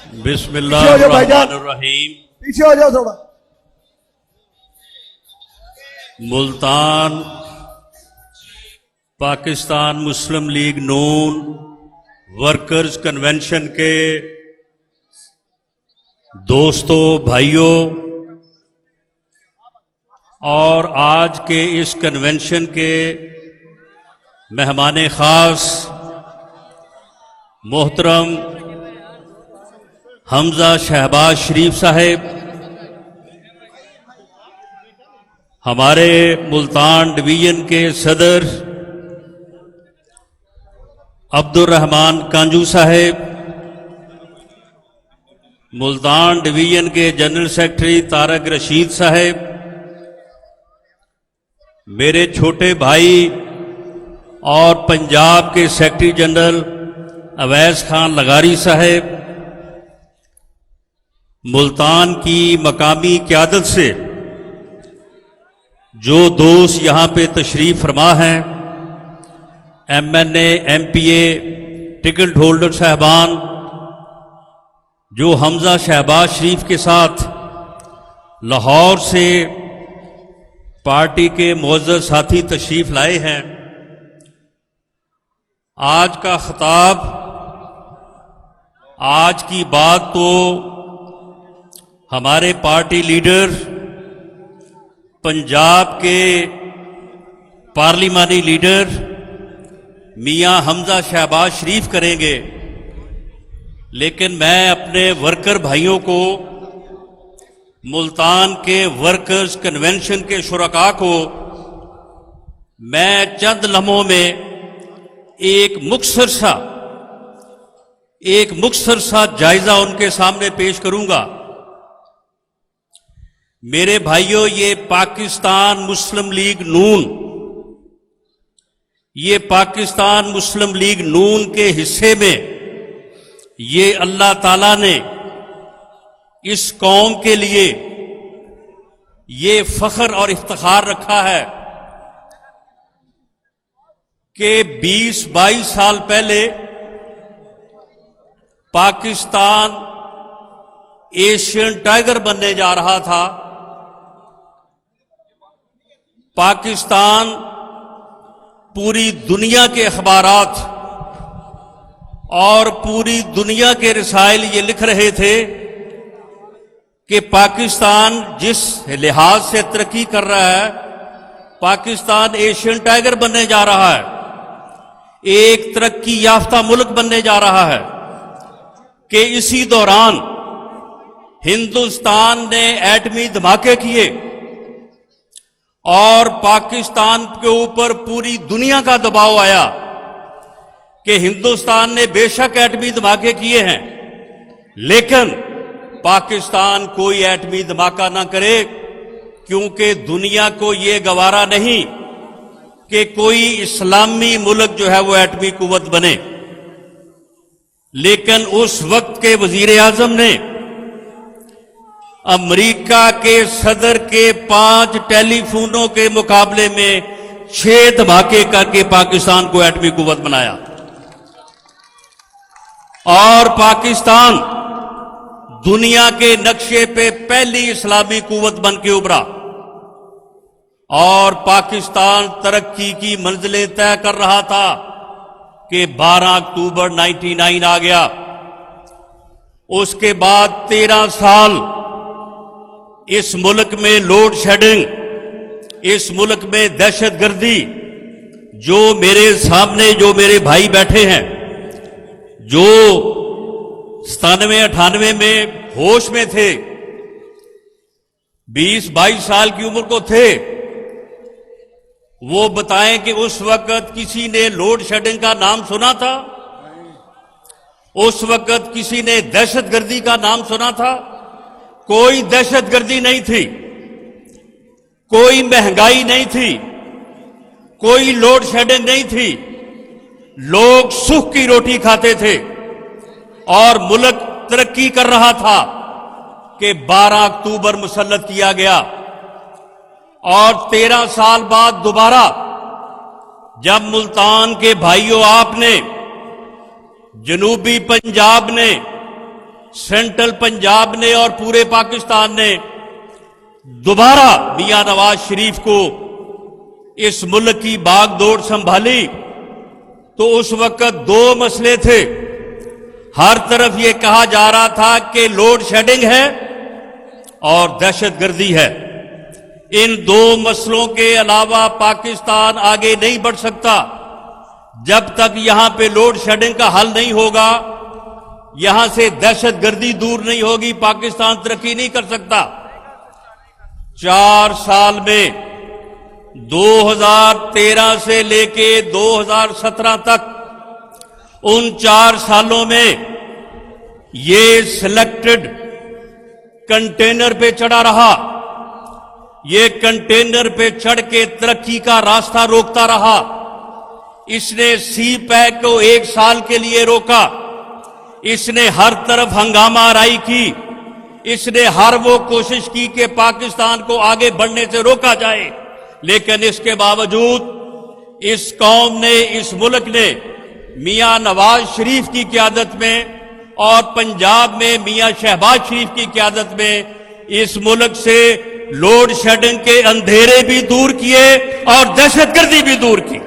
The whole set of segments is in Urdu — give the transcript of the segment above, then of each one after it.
بسم پیچھے اللہ ہو جاؤ بھائی جان، الرحمن الرحیم۔ پیچھے ہو جاؤ تھوڑا۔ ملتان پاکستان مسلم لیگ نون ورکرز کنونشن کے دوستوں، بھائیوں، اور آج کے اس کنونشن کے مہمان خاص محترم حمزہ شہباز شریف صاحب، ہمارے ملتان ڈویژن کے صدر عبد الرحمان کانجو صاحب، ملتان ڈویژن کے جنرل سیکرٹری طارق رشید صاحب، میرے چھوٹے بھائی اور پنجاب کے سیکرٹری جنرل اویس خان لغاری صاحب، ملتان کی مقامی قیادت سے جو دوست یہاں پہ تشریف فرما ہیں، ایم این اے، ایم پی اے، ٹکٹ ہولڈر صاحبان، جو حمزہ شہباز شریف کے ساتھ لاہور سے پارٹی کے معزز ساتھی تشریف لائے ہیں، آج کا خطاب، آج کی بات تو ہمارے پارٹی لیڈر، پنجاب کے پارلیمانی لیڈر میاں حمزہ شہباز شریف کریں گے، لیکن میں اپنے ورکر بھائیوں کو، ملتان کے ورکرز کنونشن کے شرکاء کو میں چند لمحوں میں ایک مختصر سا جائزہ ان کے سامنے پیش کروں گا۔ میرے بھائیوں، یہ پاکستان مسلم لیگ نون، یہ پاکستان مسلم لیگ نون کے حصے میں یہ اللہ تعالیٰ نے اس قوم کے لیے یہ فخر اور افتخار رکھا ہے کہ 20-22 سال پہلے پاکستان ایشین ٹائیگر بننے جا رہا تھا۔ پاکستان پوری دنیا کے اخبارات اور پوری دنیا کے رسائل یہ لکھ رہے تھے کہ پاکستان جس لحاظ سے ترقی کر رہا ہے، پاکستان ایشین ٹائیگر بننے جا رہا ہے، ایک ترقی یافتہ ملک بننے جا رہا ہے، کہ اسی دوران ہندوستان نے ایٹمی دھماکے کیے اور پاکستان کے اوپر پوری دنیا کا دباؤ آیا کہ ہندوستان نے بے شک ایٹمی دھماکے کیے ہیں، لیکن پاکستان کوئی ایٹمی دھماکہ نہ کرے، کیونکہ دنیا کو یہ گوارا نہیں کہ کوئی اسلامی ملک جو ہے وہ ایٹمی قوت بنے۔ لیکن اس وقت کے وزیر اعظم نے امریکہ کے صدر کے 5 ٹیلی فونوں کے مقابلے میں 6 دھماکے کر کے پاکستان کو ایٹمی قوت بنایا، اور پاکستان دنیا کے نقشے پہ پہلی اسلامی قوت بن کے ابھرا، اور پاکستان ترقی کی منزلیں طے کر رہا تھا کہ 12 اکتوبر 99 آ گیا۔ اس کے بعد 13 سال اس ملک میں لوڈ شیڈنگ، اس ملک میں دہشت گردی، جو میرے سامنے جو میرے بھائی بیٹھے ہیں، جو 97-98 میں ہوش میں تھے، 20-22 سال کی عمر کو تھے، وہ بتائیں کہ اس وقت کسی نے لوڈ شیڈنگ کا نام سنا تھا؟ اس وقت کسی نے دہشت گردی کا نام سنا تھا؟ کوئی دہشت گردی نہیں تھی، کوئی مہنگائی نہیں تھی، کوئی لوڈ شیڈنگ نہیں تھی، لوگ سکھ کی روٹی کھاتے تھے، اور ملک ترقی کر رہا تھا کہ 12 اکتوبر مسلط کیا گیا۔ اور 13 سال بعد دوبارہ جب ملتان کے بھائیوں آپ نے، جنوبی پنجاب نے سینٹرل پنجاب نے اور پورے پاکستان نے دوبارہ میاں نواز شریف کو اس ملک کی باغ دوڑ سنبھالی تو اس وقت دو مسئلے تھے. ہر طرف یہ کہا جا رہا تھا کہ لوڈ شیڈنگ ہے اور دہشت گردی ہے. ان دو مسئلوں کے علاوہ پاکستان آگے نہیں بڑھ سکتا جب تک یہاں پہ لوڈ شیڈنگ کا حل نہیں ہوگا، یہاں سے دہشت گردی دور نہیں ہوگی، پاکستان ترقی نہیں کر سکتا. 4 سال میں 2013 سے لے کے 2017 تک ان 4 سالوں میں یہ سلیکٹڈ کنٹینر پہ چڑھا رہا، یہ کنٹینر پہ چڑھ کے ترقی کا راستہ روکتا رہا. اس نے سی پیک کو 1 سال کے لیے روکا، اس نے ہر طرف ہنگامہ آرائی کی، اس نے ہر وہ کوشش کی کہ پاکستان کو آگے بڑھنے سے روکا جائے. لیکن اس کے باوجود اس قوم نے، اس ملک نے میاں نواز شریف کی قیادت میں اور پنجاب میں میاں شہباز شریف کی قیادت میں اس ملک سے لوڈ شیڈنگ کے اندھیرے بھی دور کیے اور دہشت گردی بھی دور کی.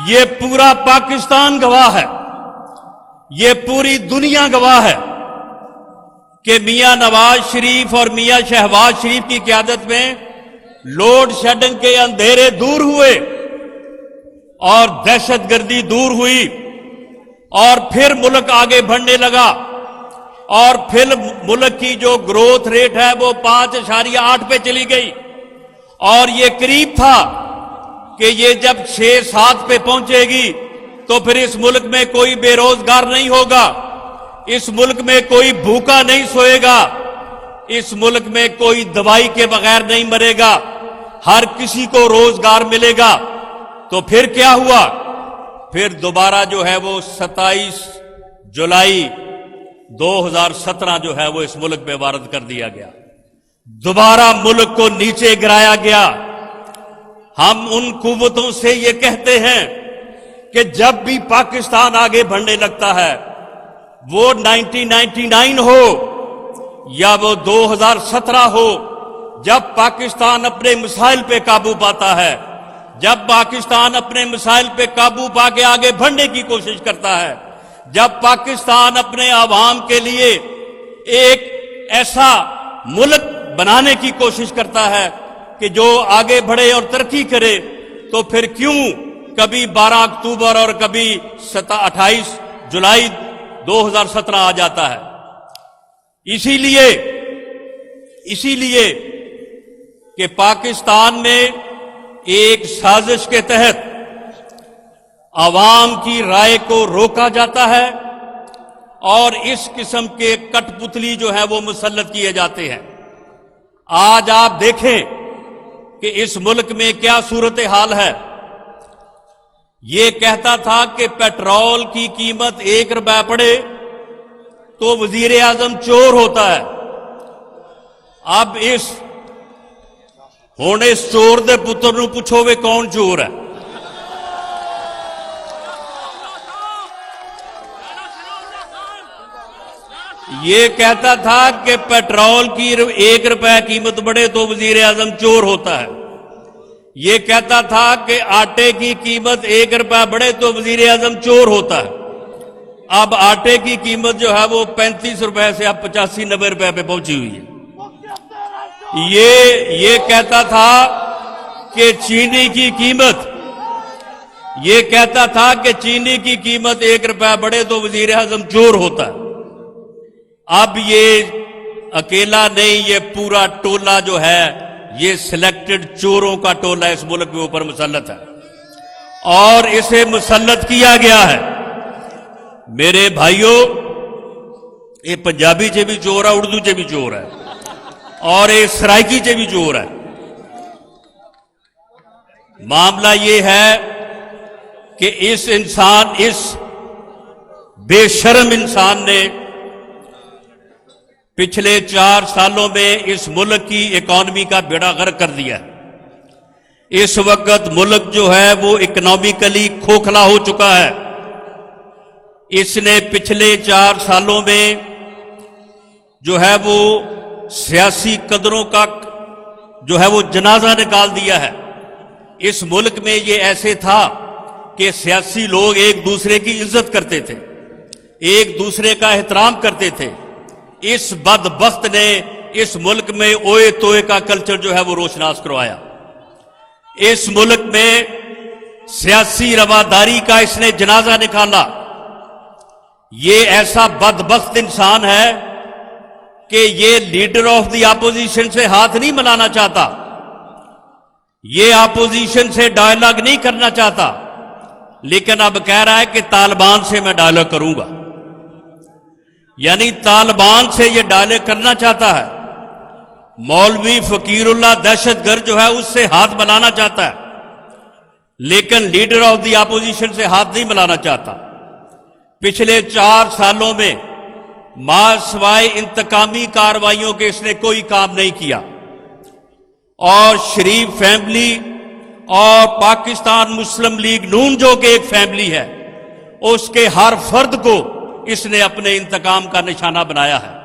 یہ پورا پاکستان گواہ ہے، یہ پوری دنیا گواہ ہے کہ میاں نواز شریف اور میاں شہباز شریف کی قیادت میں لوڈ شیڈنگ کے اندھیرے دور ہوئے اور دہشت گردی دور ہوئی، اور پھر ملک آگے بڑھنے لگا، اور پھر ملک کی جو گروتھ ریٹ ہے وہ 5.8 پہ چلی گئی، اور یہ قریب تھا کہ یہ جب 6-7 پہ پہنچے گی تو پھر اس ملک میں کوئی بے روزگار نہیں ہوگا، اس ملک میں کوئی بھوکا نہیں سوئے گا، اس ملک میں کوئی دوائی کے بغیر نہیں مرے گا، ہر کسی کو روزگار ملے گا. تو پھر کیا ہوا؟ پھر دوبارہ جو ہے وہ 27 جولائی 2017 جو ہے وہ اس ملک میں وارد کر دیا گیا، دوبارہ ملک کو نیچے گرایا گیا. ہم ان قوتوں سے یہ کہتے ہیں کہ جب بھی پاکستان آگے بڑھنے لگتا ہے، وہ 1999 ہو یا وہ 2017 ہو، جب پاکستان اپنے مسائل پہ قابو پاتا ہے، جب پاکستان اپنے مسائل پہ قابو پا کے آگے بڑھنے کی کوشش کرتا ہے، جب پاکستان اپنے عوام کے لیے ایک ایسا ملک بنانے کی کوشش کرتا ہے کہ جو آگے بڑھے اور ترقی کرے، تو پھر کیوں کبھی 12 اکتوبر اور کبھی 28 جولائی 2017 آ جاتا ہے؟ اسی لیے کہ پاکستان میں ایک سازش کے تحت عوام کی رائے کو روکا جاتا ہے اور اس قسم کے کٹ پتلی جو ہے وہ مسلط کیے جاتے ہیں. آج آپ دیکھیں کہ اس ملک میں کیا صورتحال ہے. یہ کہتا تھا کہ پیٹرول کی قیمت 1 روپے پڑے تو وزیر اعظم چور ہوتا ہے. اب اس چور دے پتر نو پوچھو وے کون چور ہے. یہ کہتا تھا کہ پیٹرول کی 1 روپے قیمت بڑھے تو وزیر اعظم چور ہوتا ہے. یہ کہتا تھا کہ آٹے کی قیمت 1 روپے بڑھے تو وزیر اعظم چور ہوتا ہے. اب آٹے کی قیمت جو ہے وہ 35 روپے سے اب 85-90 روپے پہ پہنچی ہوئی ہے. یہ کہتا تھا کہ چینی کی قیمت 1 روپے بڑھے تو وزیر اعظم چور ہوتا ہے. اب یہ اکیلا نہیں، یہ پورا ٹولہ جو ہے یہ سلیکٹڈ چوروں کا ٹولہ اس ملک کے اوپر مسلط ہے اور اسے مسلط کیا گیا ہے. میرے بھائیوں، یہ پنجابی چ بھی چور ہے، اردو چ بھی چور ہے، اور یہ سرائکی چ بھی چور ہے. معاملہ یہ ہے کہ اس بے شرم انسان نے پچھلے 4 سالوں میں اس ملک کی اکانومی کا بیڑا غرق کر دیا ہے. اس وقت ملک جو ہے وہ اکنامکلی کھوکھلا ہو چکا ہے. اس نے پچھلے 4 سالوں میں جو ہے وہ سیاسی قدروں کا جو ہے وہ جنازہ نکال دیا ہے۔ اس ملک میں یہ ایسے تھا کہ سیاسی لوگ ایک دوسرے کی عزت کرتے تھے، ایک دوسرے کا احترام کرتے تھے۔ اس بدبخت نے اس ملک میں اوئے توئے کا کلچر جو ہے وہ روشناس کروایا۔ اس ملک میں سیاسی رواداری کا اس نے جنازہ نکالا۔ یہ ایسا بدبخت انسان ہے کہ یہ لیڈر آف دی اپوزیشن سے ہاتھ نہیں ملانا چاہتا، یہ اپوزیشن سے ڈائلاگ نہیں کرنا چاہتا، لیکن اب کہہ رہا ہے کہ طالبان سے میں ڈائلاگ کروں گا، یعنی طالبان سے یہ ڈائلاگ کرنا چاہتا ہے۔ مولوی فقیر اللہ دہشت گرد جو ہے اس سے ہاتھ ملانا چاہتا ہے، لیکن لیڈر آف دی اپوزیشن سے ہاتھ نہیں ملانا چاہتا۔ پچھلے 4 سالوں میں سوائے انتقامی کارروائیوں کے اس نے کوئی کام نہیں کیا، اور شریف فیملی اور پاکستان مسلم لیگ نون جو کہ ایک فیملی ہے، اس کے ہر فرد کو اس نے اپنے انتقام کا نشانہ بنایا ہے۔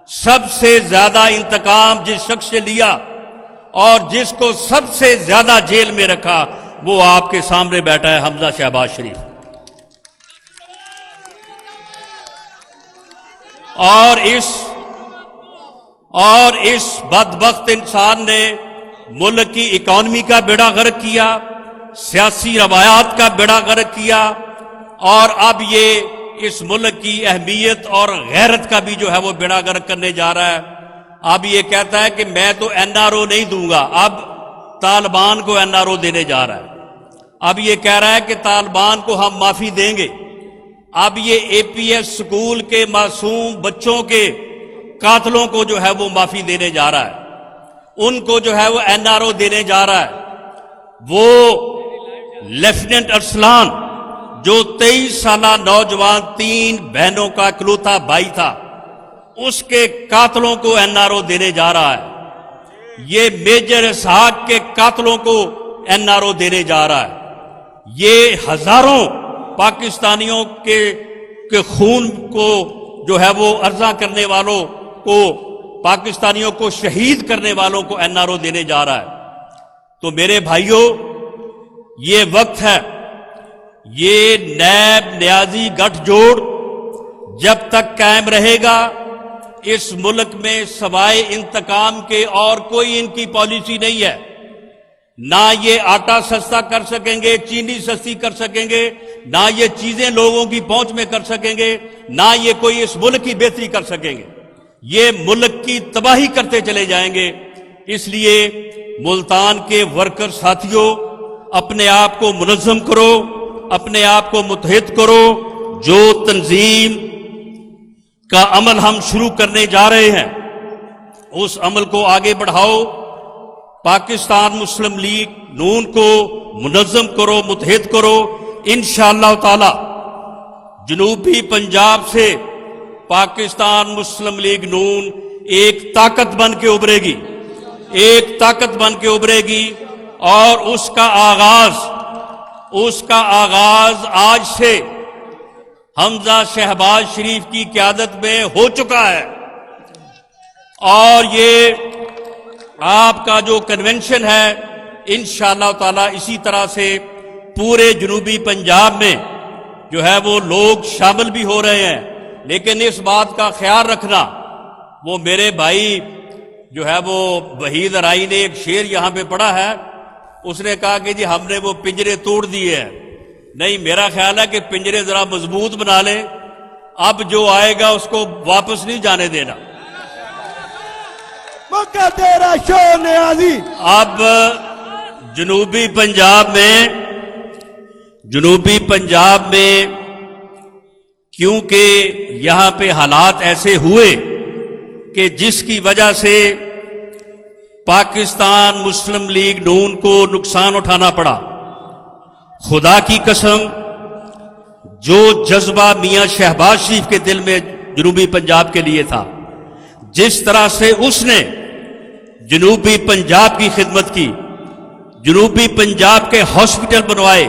سب سے زیادہ انتقام جس شخص سے لیا اور جس کو سب سے زیادہ جیل میں رکھا وہ آپ کے سامنے بیٹھا ہے، حمزہ شہباز شریف۔ اور اس بدبخت انسان نے ملک کی اکانومی کا بیڑا غرق کیا، سیاسی روایات کا بیڑا غرق کیا، اور اب یہ اس ملک کی اہمیت اور غیرت کا بھی جو ہے وہ بیڑا غرق کرنے جا رہا ہے۔ اب یہ کہتا ہے کہ میں تو این آر او نہیں دوں گا، اب طالبان کو این آر او دینے جا رہا ہے۔ اب یہ کہہ رہا ہے کہ طالبان کو ہم معافی دیں گے۔ اب یہ اے پی ایس سکول کے معصوم بچوں کے قاتلوں کو جو ہے وہ معافی دینے جا رہا ہے، ان کو جو ہے وہ این آر او دینے جا رہا ہے۔ وہ لیفٹیننٹ ارسلان جو 23 سالہ نوجوان 3 بہنوں کا اکلوتا بھائی تھا، اس کے قاتلوں کو این آر او دینے جا رہا ہے۔ یہ میجر اسحاق کے قاتلوں کو این آر او دینے جا رہا ہے۔ یہ ہزاروں پاکستانیوں کے خون کو جو ہے وہ عرضہ کرنے والوں کو، پاکستانیوں کو شہید کرنے والوں کو این آر او دینے جا رہا ہے۔ تو میرے بھائیوں، یہ وقت ہے، یہ نیب نیازی گٹھ جوڑ جب تک قائم رہے گا، اس ملک میں سوائے انتقام کے اور کوئی ان کی پالیسی نہیں ہے۔ نہ یہ آٹا سستا کر سکیں گے، چینی سستی کر سکیں گے، نہ یہ چیزیں لوگوں کی پہنچ میں کر سکیں گے، نہ یہ کوئی اس ملک کی بہتری کر سکیں گے۔ یہ ملک کی تباہی کرتے چلے جائیں گے۔ اس لیے ملتان کے ورکر ساتھیوں، اپنے آپ کو منظم کرو، اپنے آپ کو متحد کرو۔ جو تنظیم کا عمل ہم شروع کرنے جا رہے ہیں، اس عمل کو آگے بڑھاؤ۔ پاکستان مسلم لیگ نون کو منظم کرو، متحد کرو۔ انشاءاللہ تعالی جنوبی پنجاب سے پاکستان مسلم لیگ نون ایک طاقت بن کے ابھرے گی، ایک طاقت بن کے ابھرے گی، اور اس کا آغاز آج سے حمزہ شہباز شریف کی قیادت میں ہو چکا ہے۔ اور یہ آپ کا جو کنونشن ہے، انشاءاللہ تعالی اسی طرح سے پورے جنوبی پنجاب میں جو ہے وہ لوگ شامل بھی ہو رہے ہیں۔ لیکن اس بات کا خیال رکھنا، وہ میرے بھائی جو ہے وہ وحید ارائی نے ایک شعر یہاں پہ پڑھا ہے، اس نے کہا کہ جی ہم نے وہ پنجرے توڑ دیے ہیں۔ نہیں، میرا خیال ہے کہ پنجرے ذرا مضبوط بنا لیں، اب جو آئے گا اس کو واپس نہیں جانے دینا۔ موقع تیرا شو نیازی۔ اب جنوبی پنجاب میں کیونکہ یہاں پہ حالات ایسے ہوئے کہ جس کی وجہ سے پاکستان مسلم لیگ نون کو نقصان اٹھانا پڑا، خدا کی قسم جو جذبہ میاں شہباز شریف کے دل میں جنوبی پنجاب کے لیے تھا، جس طرح سے اس نے جنوبی پنجاب کی خدمت کی، جنوبی پنجاب کے ہاسپٹل بنوائے،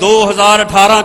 2018